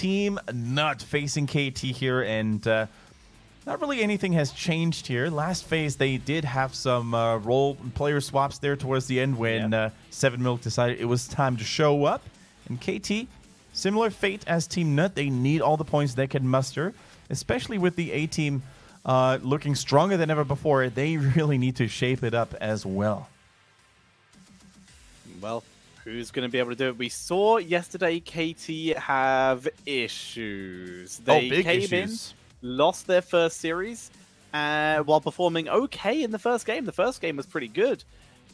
TeamNut facing KT here, and not really anything has changed here. Last phase, they did have some role player swaps there towards the end when 7 Milk decided it was time to show up. And KT, similar fate as TeamNut, they need all the points they can muster, especially with the A-team looking stronger than ever before. They really need to shape it up as well. Well, who's going to be able to do it? We saw yesterday KT have issues. They came in, lost their first series while performing okay in the first game. The first game was pretty good.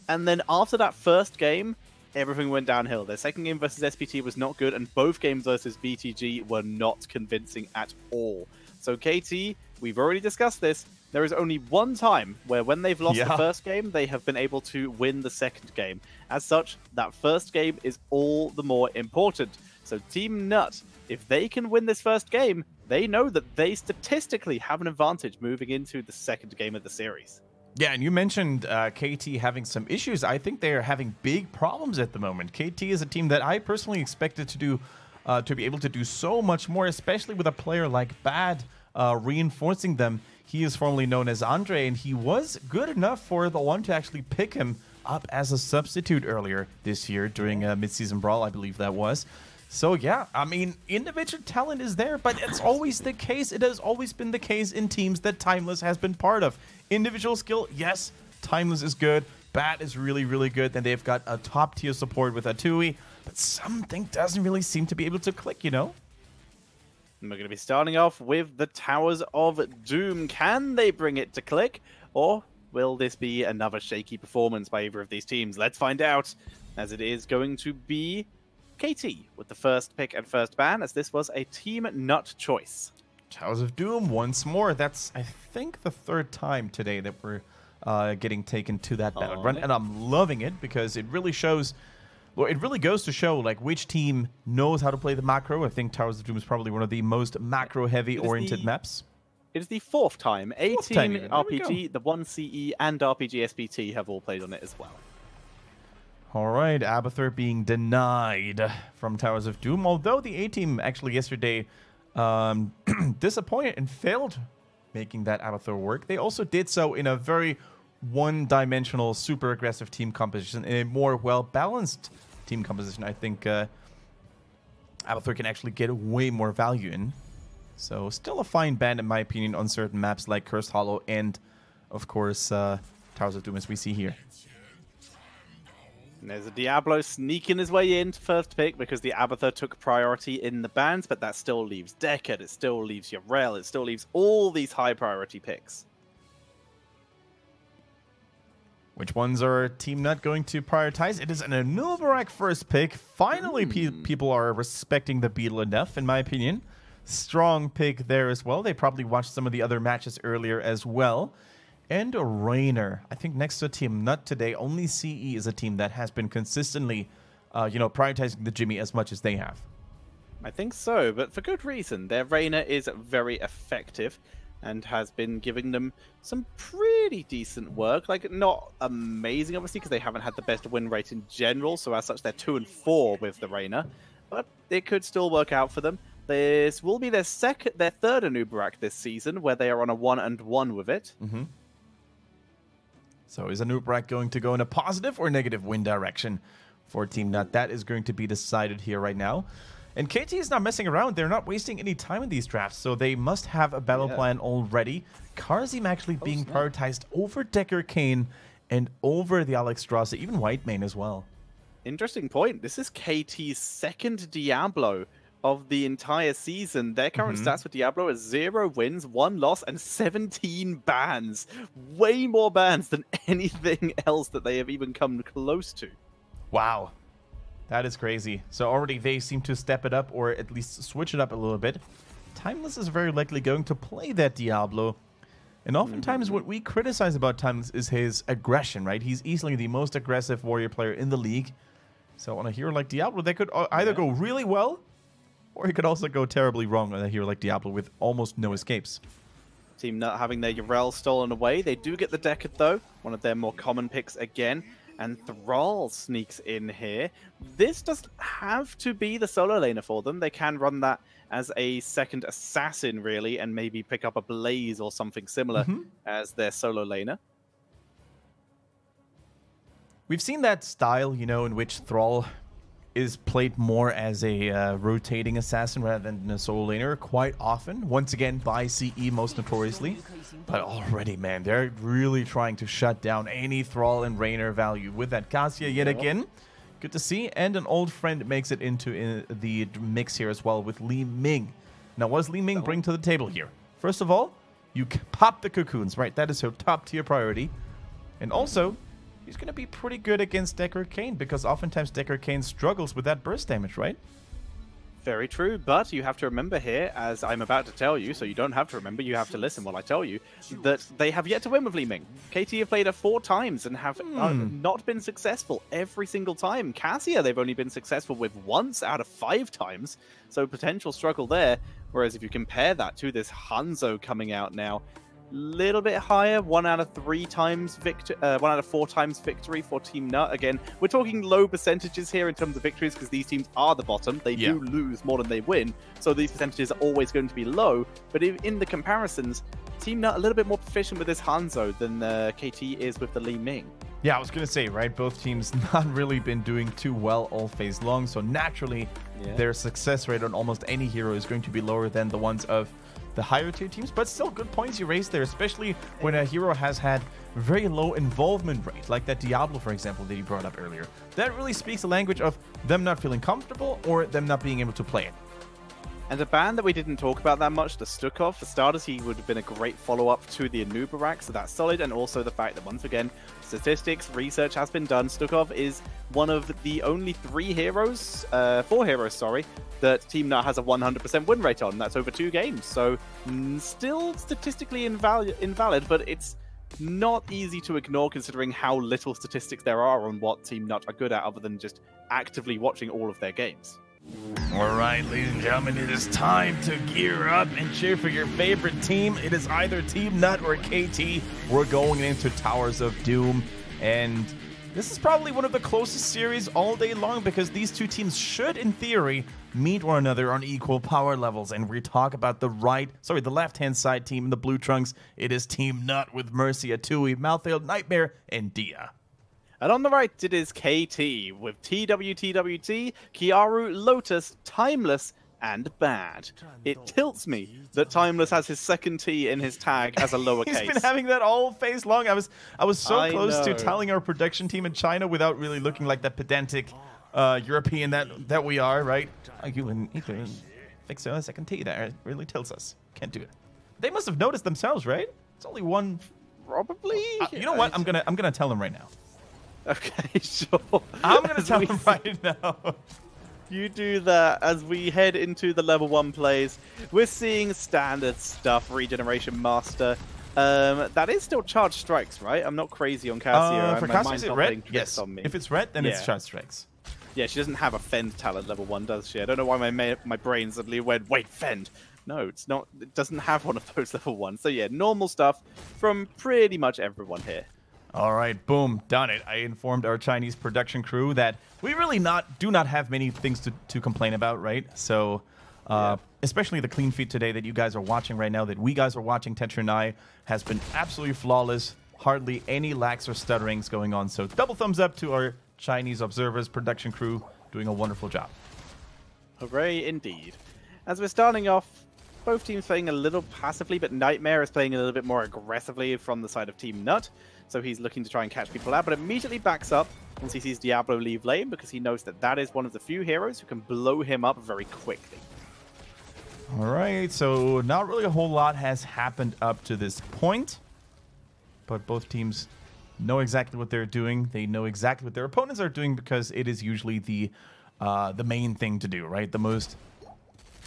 And then after that first game, everything went downhill. Their second game versus SPT was not good, and both games versus BTG were not convincing at all. So KT, we've already discussed this. There is only one time where when they've lost the first game, they have been able to win the second game. As such, that first game is all the more important. So TeamNut, if they can win this first game, they know that they statistically have an advantage moving into the second game of the series. Yeah, and you mentioned KT having some issues. I think they are having big problems at the moment. KT is a team that I personally expected to do, to be able to do so much more, especially with a player like Bad reinforcing them. He is formerly known as Andre, and he was good enough for the one to actually pick him up as a substitute earlier this year during a mid-season brawl, I believe that was. So yeah, I mean, individual talent is there, but it's always the case. It has always been the case in teams that Timeless has been part of. Individual skill, yes, Timeless is good. Bat is really, really good. Then they've got a top-tier support with Atui, but something doesn't really seem to be able to click, you know? And we're going to be starting off with the Towers of Doom. Can they bring it to click, or will this be another shaky performance by either of these teams? Let's find out, as it is going to be KT with the first pick and first ban, as this was a TeamNut choice. Towers of Doom once more. That's, I think, the third time today that we're getting taken to that battle run, and I'm loving it because it really shows. Well, it really goes to show like which team knows how to play the macro. I think Towers of Doom is probably one of the most macro-heavy oriented maps. It is the fourth time. A-Team, RPG, the 1CE, and RPG SPT have all played on it as well. All right, Abathur being denied from Towers of Doom, although the A-Team actually yesterday disappointed and failed making that Abathur work. They also did so in a very one-dimensional, super aggressive team composition, in a more well-balanced team composition. I think Abathur can actually get way more value in. So still a fine ban, in my opinion, on certain maps like Cursed Hollow and, of course, Towers of Doom, as we see here. And there's a Diablo sneaking his way into first pick because the Abathur took priority in the bans, but that still leaves Deckard, it still leaves Yorel, it still leaves all these high-priority picks. Which ones are TeamNut going to prioritize? It is an Anubarak first pick. Finally, people are respecting the Beetle enough, in my opinion. Strong pick there as well. They probably watched some of the other matches earlier as well. And a Rainer. I think next to TeamNut today, only CE is a team that has been consistently, prioritizing the Jimmy as much as they have. I think so, but for good reason. Their Rainer is very effective and has been giving them some pretty decent work. Like, not amazing, obviously, because they haven't had the best win rate in general, so as such, they're 2-4 with the Rainer. But it could still work out for them. This will be their third Anubarak this season, where they are on a 1-1 with it. So is Anubarak going to go in a positive or negative win direction for TeamNut? That is going to be decided here right now. And KT is not messing around. They're not wasting any time in these drafts, so they must have a battle plan already. Karzim actually being prioritized over Decker Kane and over the Alex Strasser, even Whitemane as well. Interesting point. This is KT's second Diablo of the entire season. Their current stats for Diablo is 0 wins, 1 loss, and 17 bans. Way more bans than anything else that they have even come close to. Wow. That is crazy. So already they seem to step it up, or at least switch it up a little bit. Timeless is very likely going to play that Diablo. And oftentimes what we criticize about Timeless is his aggression, right? He's easily the most aggressive warrior player in the league. So on a hero like Diablo, they could either go really well, or he could also go terribly wrong on a hero like Diablo with almost no escapes. TeamNut having their Yorel stolen away. They do get the Deckard, though. One of their more common picks again. And Thrall sneaks in here. This doesn't have to be the solo laner for them. They can run that as a second assassin, really, and maybe pick up a Blaze or something similar as their solo laner. We've seen that style, you know, in which Thrall is played more as a rotating assassin rather than a solo laner quite often. Once again, by CE most notoriously. But already, man, they're really trying to shut down any Thrall and Raynor value with that Cassia yet again. Good to see. And an old friend makes it into the mix here as well with Li Ming. Now, what does Li Ming bring to the table here? First of all, you pop the cocoons, right? That is her top tier priority. And also, he's going to be pretty good against Decker Kane, because oftentimes Decker Kane struggles with that burst damage, right? Very true, but you have to remember here, as I'm about to tell you, so you don't have to remember, you have to listen while I tell you, that they have yet to win with Li Ming. KT have played her 4 times and have not been successful every single time. Cassia, they've only been successful with once out of 5 times, so potential struggle there. Whereas if you compare that to this Hanzo coming out now, little bit higher, 1 out of 4 times victory for TeamNut. Again, we're talking low percentages here in terms of victories because these teams are the bottom. They do lose more than they win, so these percentages are always going to be low. But in the comparisons, TeamNut a little bit more proficient with this Hanzo than KT is with the Li Ming. Yeah, I was going to say, right, both teams not really been doing too well all phase long, so naturally their success rate on almost any hero is going to be lower than the ones of the higher tier teams, but still good points you raised there, especially when a hero has had very low involvement rate, like that Diablo, for example, that you brought up earlier. That really speaks the language of them not feeling comfortable or them not being able to play it. And a ban that we didn't talk about that much, the Stukov. For starters, he would have been a great follow-up to the Anubarak, so that's solid. And also the fact that, once again, statistics, research has been done. Stukov is one of the only 4 heroes, that TeamNut has a 100% win rate on. That's over 2 games. So still statistically invalid, but it's not easy to ignore considering how little statistics there are on what TeamNut are good at other than just actively watching all of their games. All right, ladies and gentlemen, it is time to gear up and cheer for your favorite team. It is either TeamNut or KT. We're going into Towers of Doom, and this is probably one of the closest series all day long because these two teams should, in theory, meet one another on equal power levels. And we talk about the left-hand side team in the blue trunks. It is TeamNut with Mercia, Tui, Malthael, Nightmare, and Dia. And on the right, it is KT with TWTWT, Kiaru, Lotus, Timeless, and Bad. It tilts me that Timeless has his second T in his tag as a lowercase. He's been having that all phase long. I was so close to telling our production team in China without really looking like that pedantic European that we are, right? You can fix a second T there. It really tilts us. Can't do it. They must have noticed themselves, right? It's only one. Probably. You know what? I'm gonna tell them right now. Okay, sure. I'm going to tell them right now. You do that as we head into the level 1 plays. We're seeing standard stuff, Regeneration Master. That is still Charged Strikes, right? I'm not crazy on Cassia. For Cassia, is it red? Yes. If it's red, then it's Charged Strikes. Yeah, she doesn't have a Fend talent level 1, does she? I don't know why my brain suddenly went, wait, Fend. No, it's not. It doesn't have one of those level 1s. So yeah, normal stuff from pretty much everyone here. All right, boom, done it. I informed our Chinese production crew that we really do not have many things to complain about, right? So, especially the clean feed today that you guys are watching right now, that we guys are watching, Tetra and I, has been absolutely flawless. Hardly any lags or stutterings going on. So, double thumbs up to our Chinese observers, production crew, doing a wonderful job. Hooray, indeed. As we're starting off, both teams playing a little passively, but Nightmare is playing a little bit more aggressively from the side of TeamNut. So he's looking to try and catch people out, but immediately backs up once he sees Diablo leave lane because he knows that is one of the few heroes who can blow him up very quickly. All right, so not really a whole lot has happened up to this point, but both teams know exactly what they're doing. They know exactly what their opponents are doing because it is usually the main thing to do, right? The most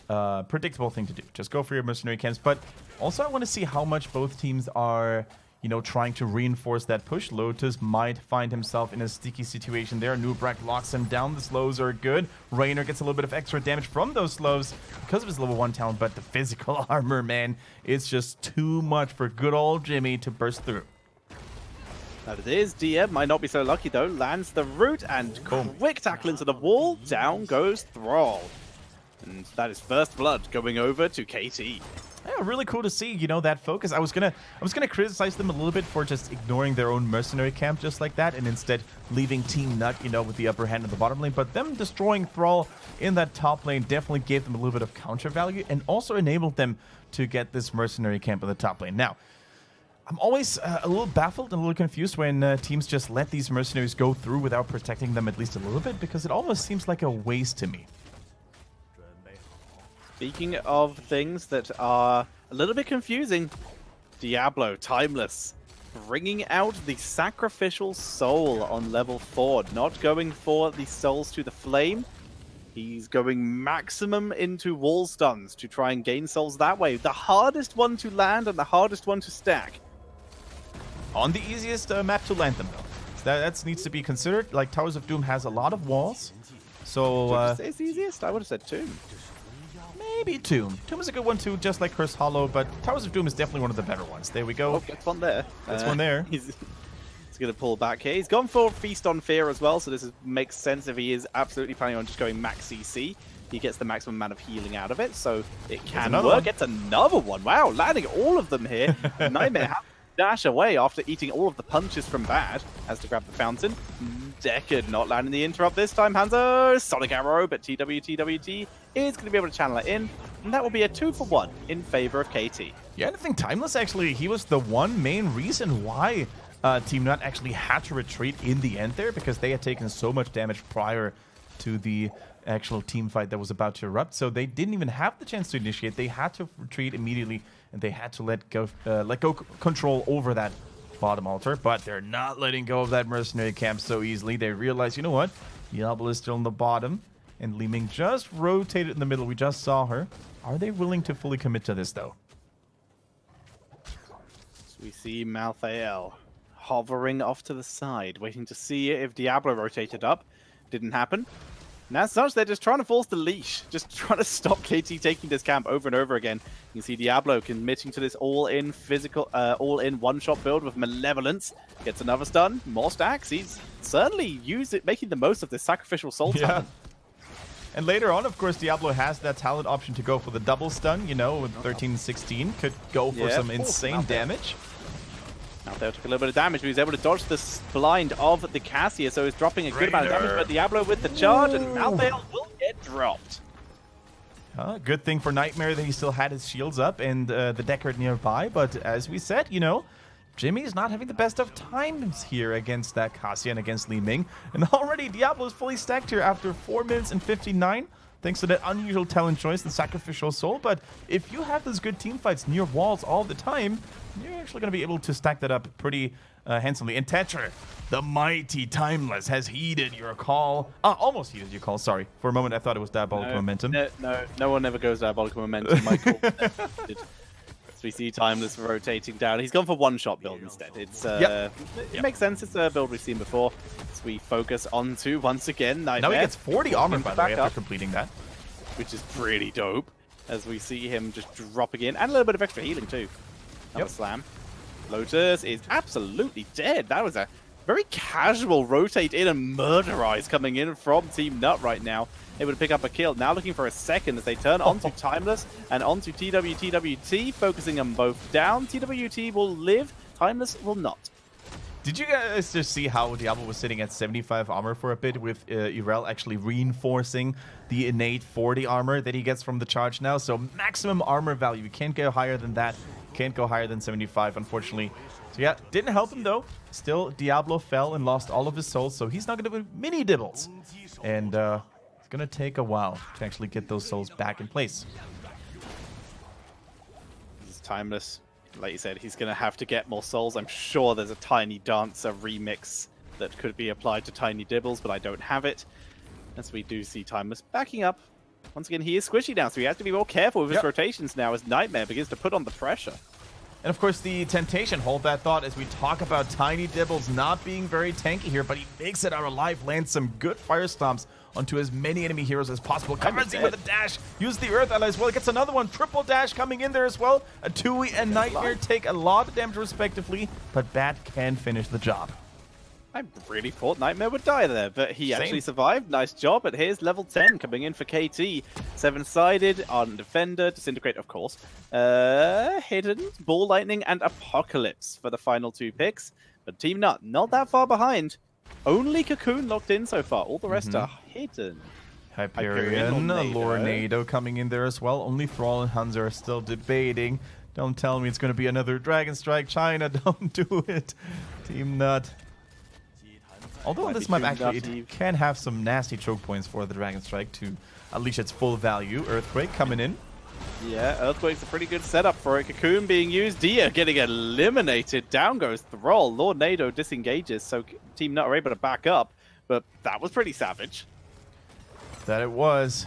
predictable thing to do. Just go for your mercenary camps. But also I want to see how much both teams are, trying to reinforce that push. Lotus might find himself in a sticky situation there. Nubrak locks him down. The slows are good. Raynor gets a little bit of extra damage from those slows because of his level 1 talent, but the physical armor, man, it's just too much for good old Jimmy to burst through. That it is. Dia might not be so lucky, though. Lands the root and quick tackle into the wall. Down goes Thrall. And that is first blood going over to KT. Yeah, really cool to see, you know, that focus. I was gonna criticize them a little bit for just ignoring their own mercenary camp just like that, and instead leaving TeamNut, you know, with the upper hand in the bottom lane. But them destroying Thrall in that top lane definitely gave them a little bit of counter value, and also enabled them to get this mercenary camp in the top lane. Now, I'm always a little baffled and a little confused when teams just let these mercenaries go through without protecting them at least a little bit, because it almost seems like a waste to me. Speaking of things that are a little bit confusing, Diablo, Timeless, bringing out the Sacrificial Soul on level 4. Not going for the souls to the flame. He's going maximum into wall stuns to try and gain souls that way. The hardest one to land and the hardest one to stack. On the easiest map to land them, though. So that needs to be considered. Like, Towers of Doom has a lot of walls. So, Would you say it's the easiest? I would have said Tomb. Maybe Tomb. Tomb is a good one too, just like Curse Hollow, but Towers of Doom is definitely one of the better ones. There we go. Oh, that's one there. That's one there. He's going to pull back here. He's gone for Feast on Fear as well, so this makes sense if he is absolutely planning on just going max CC. He gets the maximum amount of healing out of it, so it can work. It's another one. Wow, landing all of them here. Nightmare has to dash away after eating all of the punches from Bad. Has to grab the fountain. Deckard not landing the interrupt this time. Hanzo, Sonic Arrow, but TWT is going to be able to channel it in, and that will be a 2-for-1 in favor of KT. Yeah, I think Timeless actually, he was the one main reason why TeamNut actually had to retreat in the end there, because they had taken so much damage prior to the actual team fight that was about to erupt. So they didn't even have the chance to initiate. They had to retreat immediately, and they had to let go control over that bottom altar. But they're not letting go of that mercenary camp so easily. They realize, you know what? Diablo is still in the bottom, and Li Ming just rotated in the middle. We just saw her. Are they willing to fully commit to this, though? So we see Malthael hovering off to the side, waiting to see if Diablo rotated up. Didn't happen. And as such, they're just trying to force the leash, just trying to stop KT taking this camp over and over again. You can see Diablo committing to this all-in physical, all-in one-shot build with Malevolence. Gets another stun, more stacks. He's certainly making the most of this Sacrificial Soul talent. And later on, of course, Diablo has that talent option to go for the double stun, you know, with 13-16. Could go for some insane damage. Malthael took a little bit of damage, but he was able to dodge the blind of the Cassia, so he's dropping a good amount of damage, but Diablo with the charge, and Malthael will get dropped. Good thing for Nightmare that he still had his shields up and the Deckard nearby, but as we said, you know, Jimmy is not having the best of times here against that Cassia and against Li Ming, and already Diablo is fully stacked here after 4 minutes and 59, thanks to that unusual talent choice, the Sacrificial Soul. But if you have those good team fights near walls all the time, you're actually going to be able to stack that up pretty handsomely. And Tetra, the mighty Timeless, has heeded your call. Almost heeded your call, sorry. For a moment, I thought it was Diabolical Momentum. No one ever goes Diabolical Momentum, Michael. So we see Timeless rotating down. He's gone for one-shot build instead. It's it makes sense. It's a build we've seen before. So we focus onto, once again, Nightmare. Now he gets 40 armor, by the way, after completing that. Which is pretty dope, as we see him just dropping in. And a little bit of extra healing, too. Another slam. Lotus is absolutely dead. That was a very casual rotate in and murderize coming in from TeamNut right now. Able to pick up a kill. Now looking for a second as they turn onto Timeless and onto TWT, focusing them both down. TWT will live, Timeless will not. Did you guys just see how Diablo was sitting at 75 armor for a bit, with Irel actually reinforcing the innate 40 armor that he gets from the charge now? So maximum armor value. You can't go higher than that. Can't go higher than 75, unfortunately. So yeah, didn't help him though. Still, Diablo fell and lost all of his souls, so he's not going to do mini dibbles. And it's going to take a while to actually get those souls back in place. This is Timeless. Like you said, he's going to have to get more souls. I'm sure there's a Tiny Dancer remix that could be applied to Tiny Dibbles, but I don't have it. As we do see Timeless backing up. Once again, he is squishy now, so he has to be more careful with his rotations now as Nightmare begins to put on the pressure. And of course, the temptation, hold that thought, as we talk about Tiny Dibbles not being very tanky here, but he makes it out alive, lands some good fire stomps onto as many enemy heroes as possible. Covers him with a dash, use the Earth Ally as well. It gets another one, triple dash coming in there as well. A Tui and Nightmare take a lot of damage respectively, but Bat can finish the job. I really thought Nightmare would die there, but he actually survived. Nice job. But here's level 10 coming in for KT. 7-sided on Defender, Disintegrate, of course. Hidden, Ball Lightning, and Apocalypse for the final 2 picks. But TeamNut not that far behind. Only Cocoon locked in so far. All the rest are hidden. Hyperion, Lornado coming in there as well. Only Thrall and Hanzo are still debating. Don't tell me it's going to be another Dragon Strike. China, don't do it. TeamNut. Although on this map, actually, it can have some nasty choke points for the Dragon Strike to unleash its full value. Earthquake coming in. Yeah, Earthquake's a pretty good setup for it. Cocoon being used. Dia getting eliminated. Down goes Thrall. Lornado disengages, so TeamNut are able to back up. But that was pretty savage. That it was.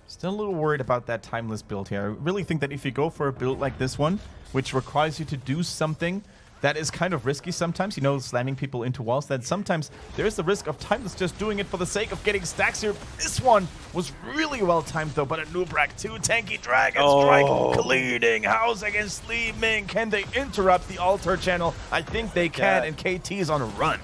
Still a little worried about that timeless build here. I really think that if you go for a build like this one, which requires you to do something that is kind of risky sometimes, you know, slamming people into walls, then sometimes there is the risk of timeless just doing it for the sake of getting stacks here. This one was really well timed though, but a Nubrak, 2 tanky Dragon Strike cleaning house against Li Ming. Can they interrupt the altar channel? I think they can, and KT is on a run.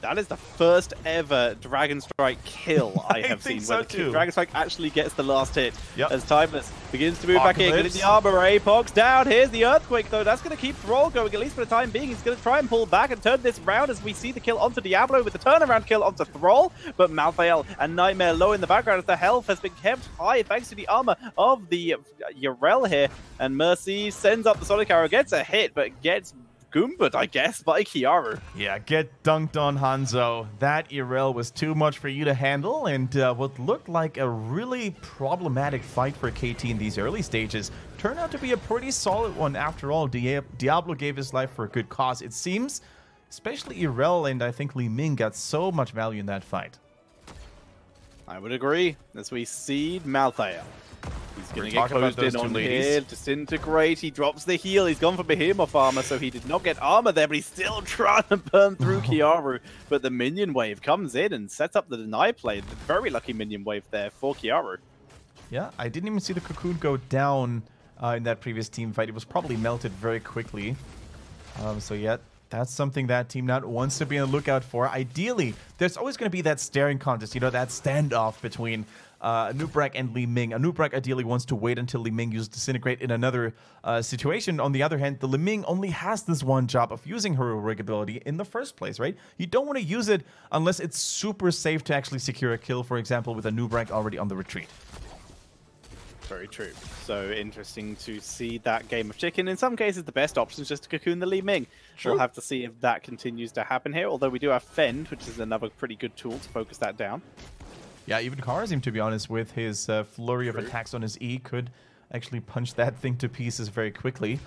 That is the first ever Dragon Strike kill I have seen. So where the Dragon Strike actually gets the last hit. Yep. As Timeless begins to move back in, getting the armor. Apox down. Here's the Earthquake, though. That's going to keep Thrall going, at least for the time being. He's going to try and pull back and turn this round as we see the kill onto Diablo with the turnaround kill onto Thrall. But Malthael and Nightmare low in the background as the health has been kept high thanks to the armor of the Yrel here. And Mercy sends up the Sonic Arrow, gets a hit, but gets Goomba'd, I guess, by Kiaru. Yeah, get dunked on, Hanzo. That Yrel was too much for you to handle, and what looked like a really problematic fight for KT in these early stages turned out to be a pretty solid one after all. Diablo gave his life for a good cause, it seems. Especially Yrel and I think Li Ming got so much value in that fight. I would agree, as we see Malthael. He's going to get closed in on here. Disintegrate. He drops the heal. He's gone for Behemoth armor, so he did not get armor there, but he's still trying to burn through Kiaru. But the minion wave comes in and sets up the deny play. The very lucky minion wave there for Kiaru. Yeah, I didn't even see the Cocoon go down in that previous team fight. It was probably melted very quickly. So yeah, that's something that TeamNut wants to be on the lookout for. Ideally, there's always going to be that staring contest, you know, that standoff between Nubrak and Li Ming. Nubrak ideally wants to wait until Li Ming uses Disintegrate in another situation. On the other hand, the Li Ming only has this one job of using her heroic ability in the first place, right? You don't want to use it unless it's super safe to actually secure a kill, for example, with a Nubrak already on the retreat. Very true. So interesting to see that game of chicken. In some cases, the best option is just to cocoon the Li Ming. We'll have to see if that continues to happen here, although we do have Fend, which is another pretty good tool to focus that down. Yeah, even Kharazim, to be honest, with his flurry of attacks on his E, could actually punch that thing to pieces very quickly.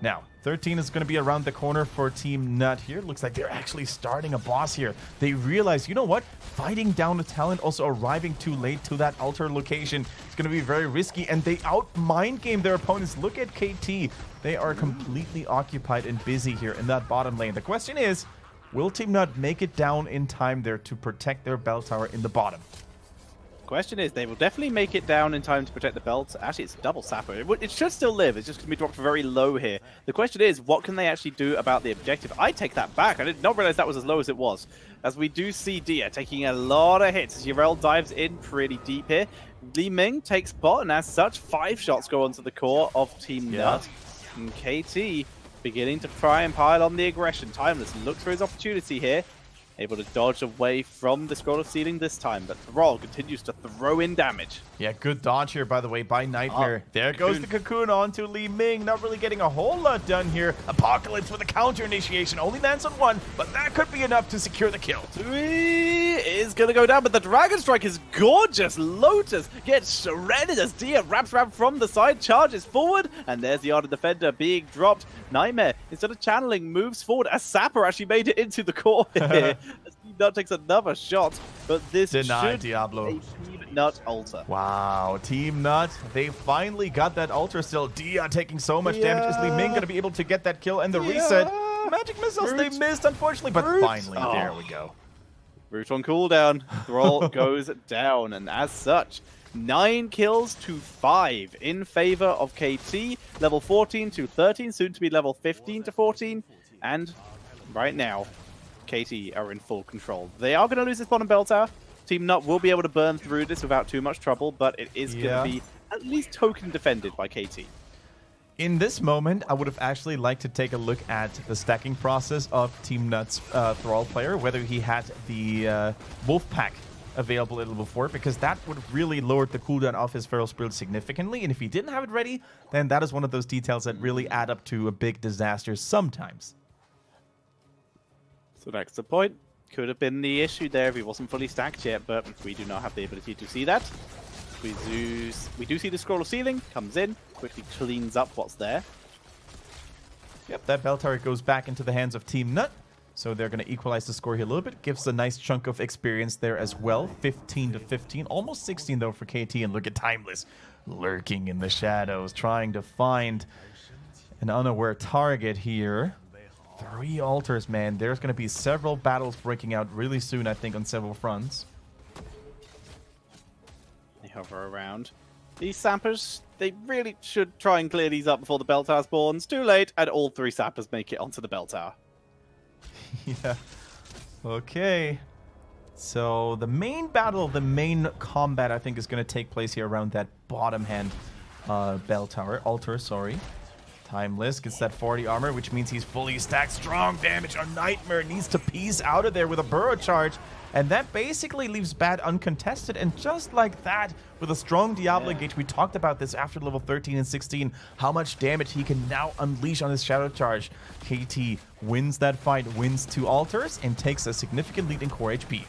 Now, 13 is going to be around the corner for TeamNut here. Looks like they're actually starting a boss here. They realize, you know what? Fighting down a talent, also arriving too late to that altar location, is going to be very risky, and they out-mind game their opponents. Look at KT. They are completely occupied and busy here in that bottom lane. The question is, will TeamNut make it down in time there to protect their bell tower in the bottom? Question is, they will definitely make it down in time to protect the belt. Actually, it's double sapper. It should still live. It's just going to be dropped very low here. The question is, what can they actually do about the objective? I take that back. I did not realize that was as low as it was. As we do see Dia taking a lot of hits as Yrel dives in pretty deep here. Li Ming takes bot, and as such, 5 shots go onto the core of TeamNut. And KT beginning to try and pile on the aggression. Timeless looks for his opportunity here. Able to dodge away from the Scroll of Sealing this time, but Thrall continues to throw in damage. Yeah, good dodge here, by the way, by Nightmare. There goes the Cocoon onto Li Ming. Not really getting a whole lot done here. Apocalypse with a counter initiation. Only lands on 1, but that could be enough to secure the kill. Three is going to go down, but the Dragon Strike is gorgeous. Lotus gets shredded as Dia wraps around from the side, charges forward, and there's the Art of Defender being dropped. Nightmare, instead of channeling, moves forward. A Sapper actually made it into the core here. As TeamNut takes another shot, but this should Diablo. be a TeamNut altar. Wow, TeamNut, they finally got that altar still. Dia taking so much damage. Is Li Ming going to be able to get that kill and the reset? Magic missiles, they missed, unfortunately, but finally, there we go. Root on cooldown. Thrall goes down, and as such, 9 kills to 5 in favor of KT. Level 14 to 13, soon to be level 15 to 14. And right now, KT are in full control. They are going to lose this bottom bell tower. TeamNut will be able to burn through this without too much trouble, but it is going to be at least token defended by KT. In this moment, I would have actually liked to take a look at the stacking process of TeamNut's Thrall player, whether he had the Wolf Pack available a little before, because that would have really lowered the cooldown of his Feral Spirit significantly, and if he didn't have it ready, then that is one of those details that really add up to a big disaster sometimes. So that's the point. Could have been the issue there if he wasn't fully stacked yet, but we do not have the ability to see that. We do see the scroll of ceiling, comes in, quickly cleans up what's there. Yep, that bell tower goes back into the hands of TeamNut. So they're going to equalize the score here a little bit. Gives a nice chunk of experience there as well. 15 to 15. Almost 16 though for KT. And look at Timeless lurking in the shadows, trying to find an unaware target here. 3 altars, man. There's going to be several battles breaking out really soon, I think, on several fronts. They hover around. These sappers, they really should try and clear these up before the bell tower spawns. Too late, and all 3 sappers make it onto the bell tower. Yeah. Okay. So the main battle, the main combat, I think, is going to take place here around that bottom hand bell tower. Altar, sorry. Timeless gets that 40 armor, which means he's fully stacked. Strong damage on Nightmare. Needs to piece out of there with a burrow charge. And that basically leaves Bad uncontested. And just like that, with a strong Diablo engage, we talked about this after level 13 and 16, how much damage he can now unleash on his Shadow Charge. KT wins that fight, wins 2 altars, and takes a significant lead in core HP.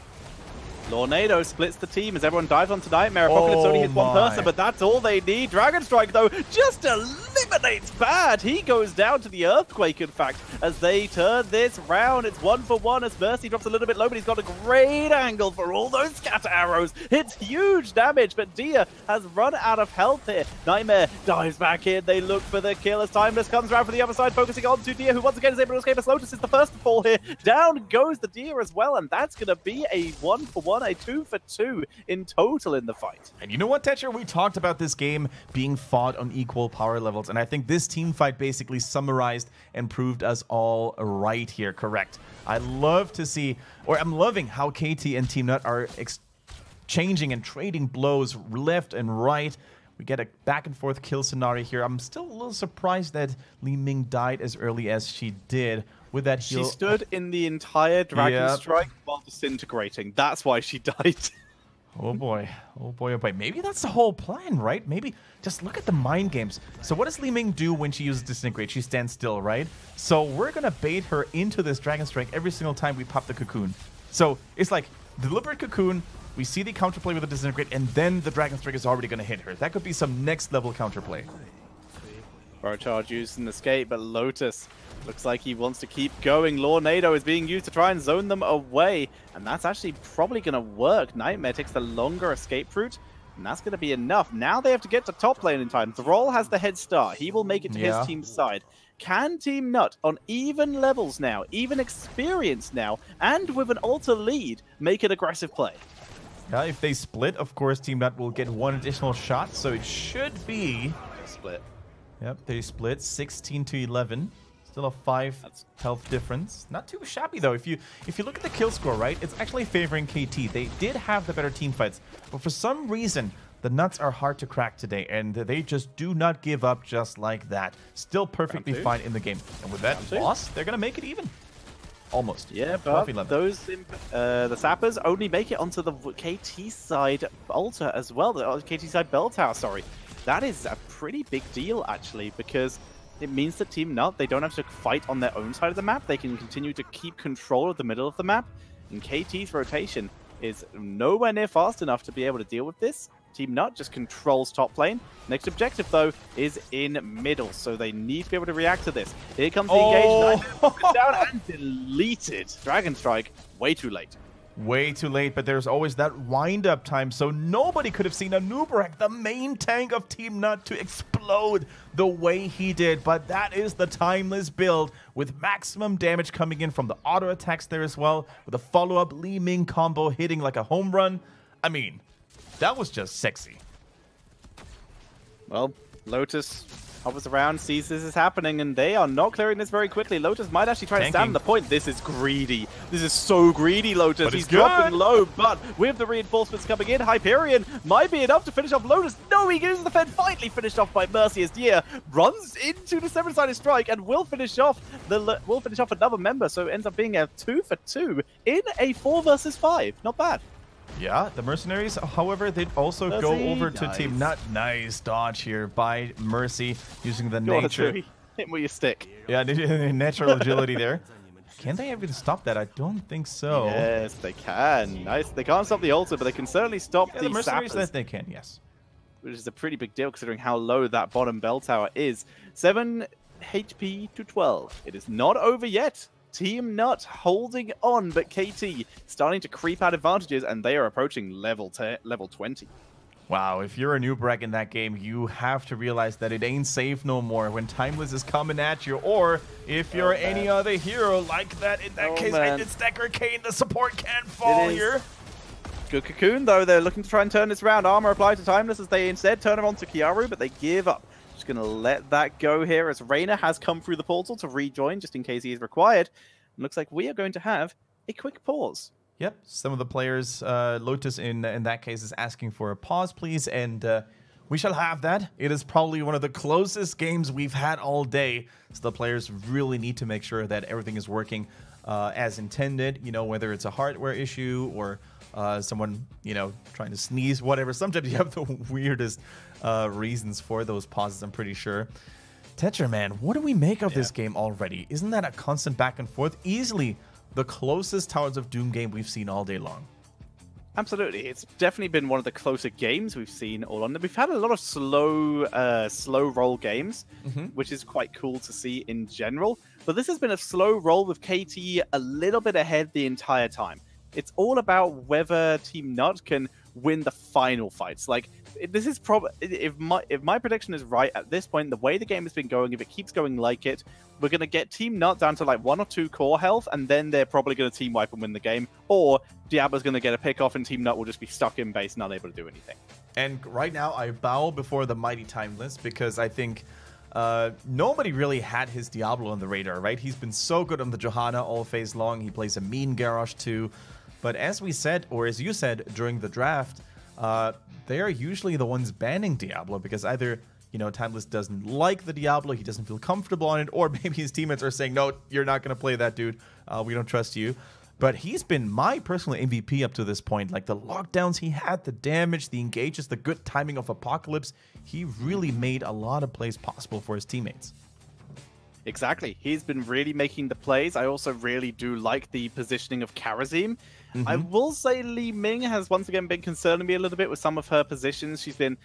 Lornado splits the team as everyone dives onto Nightmare. Apocalypse only hits one person, but that's all they need. Dragon Strike, though, just eliminates Bad. He goes down to the Earthquake, in fact, as they turn this round. It's 1-for-1 as Mercy drops a little bit low, but he's got a great angle for all those scatter arrows. It's huge damage, but Dia has run out of health here. Nightmare dives back in. They look for the kill as Timeless comes around from the other side, focusing on to Dia, who once again is able to escape as Lotus is the first to fall here. Down goes the Dia as well, and that's going to be a 1-for-1. A 2-for-2 in total in the fight. And you know what, Tetcher? We talked about this game being fought on equal power levels, and I think this team fight basically summarized and proved us all right here, correct? I love to see, or I'm loving how KT and TeamNut are exchanging and trading blows left and right. We get a back and forth kill scenario here. I'm still a little surprised that Li Ming died as early as she did. With that heal. She stood in the entire Dragon Strike while disintegrating. That's why she died. Oh boy. Oh boy, oh boy. Maybe that's the whole plan, right? Maybe just look at the mind games. So what does Li Ming do when she uses Disintegrate? She stands still, right? So we're going to bait her into this Dragon Strike every single time we pop the cocoon. So it's like deliberate cocoon. We see the counterplay with the Disintegrate, and then the Dragon Strike is already going to hit her. That could be some next level counterplay. Burrow Charge used an escape, but Lotus looks like he wants to keep going. Lornado is being used to try and zone them away, and that's actually probably going to work. Nightmare takes the longer escape route, and that's going to be enough. Now they have to get to top lane in time. Thrall has the head start. He will make it to his team's side. Can TeamNut, on even levels now, even experience now, and with an altar lead, make an aggressive play? Yeah, if they split, of course, TeamNut will get 1 additional shot, so it should be... Split. Yep, they split 16 to 11. Still a 5 health difference. Not too shabby though. If you look at the kill score, right, it's actually favoring KT. They did have the better team fights, but for some reason the nuts are hard to crack today, and they just do not give up just like that. Still perfectly fine in the game, and with that loss, they're gonna make it even. Almost. Yeah, but those the sappers only make it onto the KT side altar as well. The KT side bell tower, sorry. That is a pretty big deal, actually, because it means that TeamNut, they don't have to fight on their own side of the map. They can continue to keep control of the middle of the map. And KT's rotation is nowhere near fast enough to be able to deal with this. TeamNut just controls top lane. Next objective, though, is in middle, so they need to be able to react to this. Here comes the engage. Down and deleted. Dragon Strike, way too late. Way too late, but there's always that wind-up time, so nobody could have seen Anubarak, the main tank of TeamNut, to explode the way he did. But that is the Timeless build, with maximum damage coming in from the auto attacks there as well, with a follow-up Li Ming combo hitting like a home run. I mean, that was just sexy. Well, Lotus hovers around, sees this is happening, and they are not clearing this very quickly. Lotus might actually try to stand on the point. This is greedy. This is so greedy, Lotus. He's dropping low, but with the reinforcements coming in, Hyperion might be enough to finish off Lotus. No, he uses the Fed, finally finished off by Mercy as Dia runs into the 7-sided strike and will finish off another member. So it ends up being a 2 for 2 in a 4 versus 5. Not bad. Yeah, the Mercenaries, however, they'd also go over to TeamNut. Nice dodge here by Mercy using the nature. Hit him with your stick. Yeah, natural agility there. Can they ever stop that? I don't think so. Yes, they can. Nice. They can't stop the altar, but they can certainly stop the Mercenaries. sappers. That they can, yes. Which is a pretty big deal considering how low that bottom bell tower is. 7 HP to 12. It is not over yet. TeamNut holding on, but KT starting to creep out advantages, and they are approaching level 20. Wow, if you're a new Breck in that game, you have to realize that it ain't safe no more when Timeless is coming at you, or if you're any other hero like that, in that case, it's Decker Kane, the support can't fall here. Good Cocoon, though. They're looking to try and turn this around. Armor applied to Timeless as they instead turn it on to Kiaru, but they give up. Just going to let that go here as Reyna has come through the portal to rejoin just in case he is required. And looks like we are going to have a quick pause. Yep, some of the players, Lotus in that case is asking for a pause, please, and we shall have that. It is probably one of the closest games we've had all day, so the players really need to make sure that everything is working as intended, you know, whether it's a hardware issue or someone, you know, trying to sneeze, whatever. Sometimes you have the weirdest reasons for those pauses, I'm pretty sure. Tetra, man, what do we make of this game already? Isn't that a constant back and forth? Easily the closest Towers of Doom game we've seen all day long. Absolutely. It's definitely been one of the closer games we've seen all on. We've had a lot of slow roll games, which is quite cool to see in general. But this has been a slow roll with KT a little bit ahead the entire time. It's all about whether TeamNut can win the final fights. Like, this is probably, if my prediction is right at this point, the way the game has been going, if it keeps going like it, we're going to get TeamNut down to like 1 or 2 core health, and then they're probably going to team wipe and win the game, or Diablo's going to get a pick off and TeamNut will just be stuck in base, not able to do anything. And right now, I bow before the mighty Timeless, because I think nobody really had his Diablo on the radar, right? He's been so good on the Johanna all phase long. He plays a mean Garrosh too. But as we said, or as you said during the draft, they are usually the ones banning Diablo because either, you know, Timeless doesn't like the Diablo, he doesn't feel comfortable on it, or maybe his teammates are saying, no, you're not going to play that, dude. We don't trust you. But he's been my personal MVP up to this point. Like the lockdowns he had, the damage, the engages, the good timing of Apocalypse. He really made a lot of plays possible for his teammates. Exactly. He's been really making the plays. I also really do like the positioning of Karazim. I will say Li Ming has once again been concerning me a little bit with some of her positions. She's been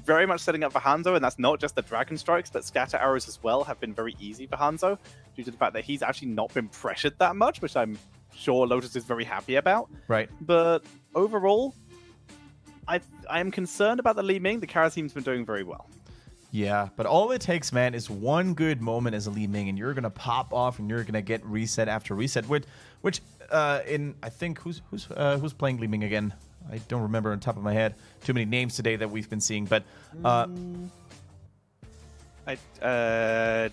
very much setting up for Hanzo, and that's not just the Dragon Strikes, but Scatter Arrows as well have been very easy for Hanzo due to the fact that he's actually not been pressured that much, which I'm sure Lotus is very happy about. Right. But overall, I am concerned about the Li Ming. The Karazim's been doing very well. Yeah, but all it takes, man, is one good moment as a Li Ming, and you're gonna pop off, and you're gonna get reset after reset. Which I think who's playing Li Ming again? I don't remember on top of my head. Too many names today that we've been seeing, but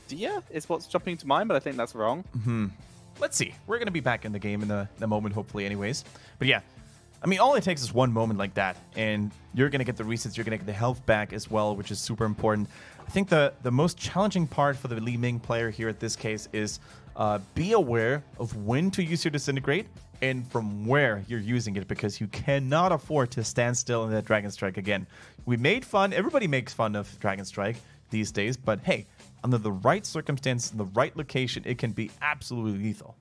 Dia is what's jumping to mind, but I think that's wrong. Let's see. We're gonna be back in the game in a moment, hopefully, anyways. But yeah. I mean, all it takes is one moment like that, and you're going to get the resets, you're going to get the health back as well, which is super important. I think the most challenging part for the Li Ming player here at this case is be aware of when to use your Disintegrate and from where you're using it, because you cannot afford to stand still in that Dragon Strike again. We made fun, everybody makes fun of Dragon Strike these days, but hey, under the right circumstances, in the right location, it can be absolutely lethal.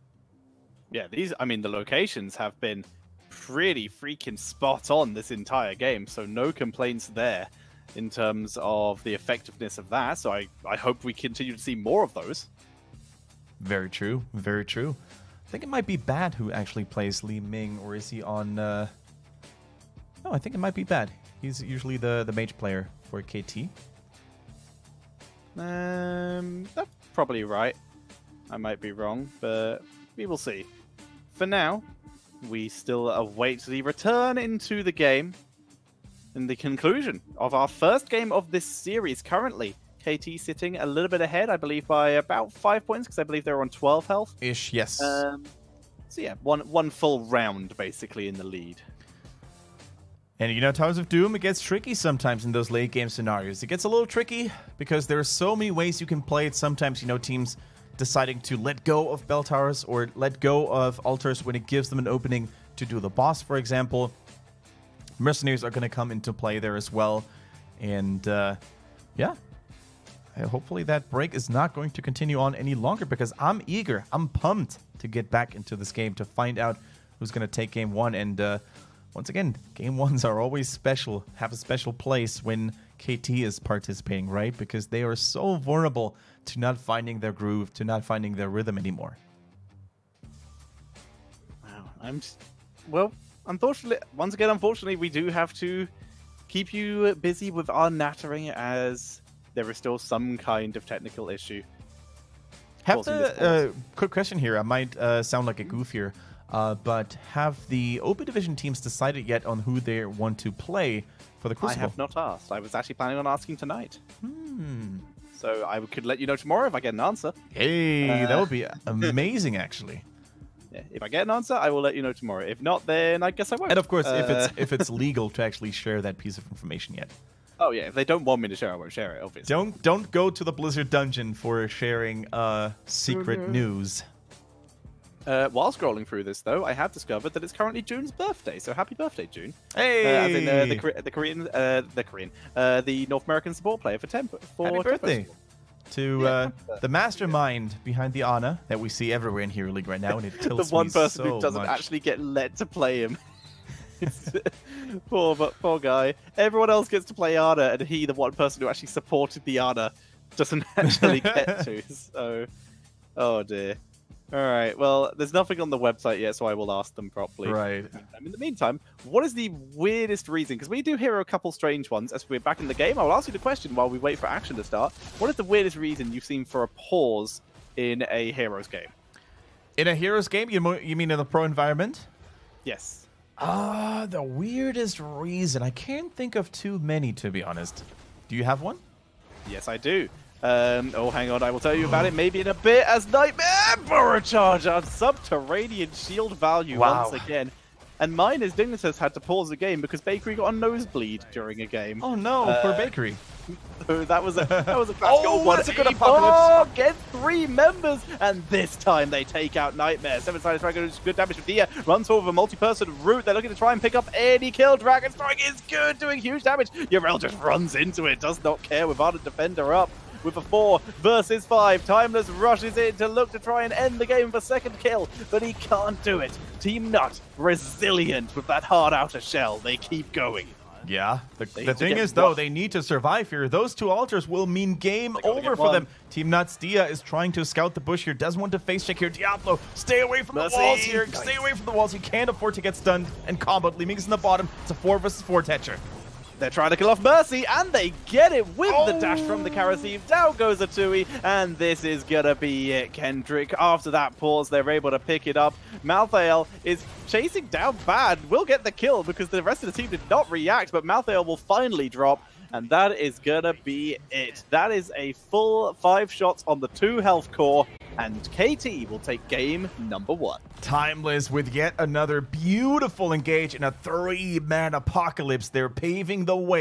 Yeah, the locations have been pretty freaking spot on this entire game, so no complaints there in terms of the effectiveness of that. So I hope we continue to see more of those. Very true, very true. I think it might be Bad who actually plays Li Ming, or is he on no, I think it might be Bad. He's usually the mage player for KT. That's probably right. I might be wrong, but we will see. For now, we still await the return into the game and the conclusion of our first game of this series currently. KT sitting a little bit ahead, I believe, by about 5 points, because I believe they're on 12 health. Ish, yes. So yeah, one full round, basically, in the lead. And, you know, Towers of Doom, it gets tricky sometimes in those late game scenarios. It gets a little tricky because there are so many ways you can play it. Sometimes, you know, teams deciding to let go of bell towers or let go of altars when it gives them an opening to do the boss, for example. Mercenaries are going to come into play there as well. And, yeah. Hopefully that break is not going to continue on any longer because I'm eager. I'm pumped to get back into this game to find out who's going to take game one. And, once again, game ones are always special, have a special place when KT is participating, right? Because they are so vulnerable to not finding their groove, to not finding their rhythm anymore. Wow, well, unfortunately, we do have to keep you busy with our nattering as there is still some kind of technical issue. Quick question here. I might sound like a goof here. But have the Open Division teams decided yet on who they want to play for the Crucible? I have not asked. I was actually planning on asking tonight. So I could let you know tomorrow if I get an answer. Hey, that would be amazing, actually. Yeah, if I get an answer, I will let you know tomorrow. If not, then I guess I won't. And of course, if it's legal to actually share that piece of information yet. Oh yeah, if they don't want me to share, I won't share it. Obviously. Don't go to the Blizzard dungeon for sharing secret news. While scrolling through this, though, I have discovered that it's currently June's birthday. So happy birthday, June! Hey, as in the North American support player for Tempo. Happy birthday to the mastermind behind the Ana that we see everywhere in Hero League right now, and it tilts the one person so who doesn't much. actually get let to play him. poor guy. Everyone else gets to play Ana, and he, the one person who actually supported the Ana, doesn't actually get to. So, oh dear. All right, well, there's nothing on the website yet, so I will ask them properly. Right. In the meantime, what is the weirdest reason? Because we do hear a couple strange ones as we're back in the game. I will ask you the question while we wait for action to start. What is the weirdest reason you've seen for a pause in a Heroes game? In a Heroes game? You mean in the pro environment? Yes. The weirdest reason. I can't think of too many, to be honest. Do you have one? Yes, I do. Oh, hang on, I will tell you about it maybe in a bit as Nightmare Burrow Charge on Subterranean Shield value once again. And mine is Dignitas had to pause the game because Bakery got a nosebleed during a game. Oh no, poor Bakery. That was a classic old one. That's a good Apocalypse. Get 3 members, and this time they take out Nightmare. 7-sided Dragon is good damage with Dia. Runs forward with a multi-person route. They're looking to try and pick up any kill. Dragon Strike is good, doing huge damage. Yrel just runs into it, does not care with Ardent Defender up. With a 4 versus 5, Timeless rushes in to look to try and end the game for second kill, but he can't do it. TeamNut, resilient with that hard outer shell. They keep going. Yeah, the thing is, though, they need to survive here. Those 2 altars will mean game over for them. TeamNut's Dia is trying to scout the bush here, doesn't want to face check here. Diablo, stay away from the walls here. Nice. Stay away from the walls. He can't afford to get stunned and comboed, leaving us in the bottom. It's a 4 versus 4 Tetcher. They're trying to kill off Mercy, and they get it with the dash from the Karasiv. Down goes a Tui, and this is gonna be it, Kendrick. After that pause, they're able to pick it up. Malthael is chasing down Bad. Will get the kill because the rest of the team did not react, but Malthael will finally drop, and that is gonna be it. That is a full 5 shots on the 2 health core, and KT will take game number 1. Timeless with yet another beautiful engage in a 3-man apocalypse. They're paving the way.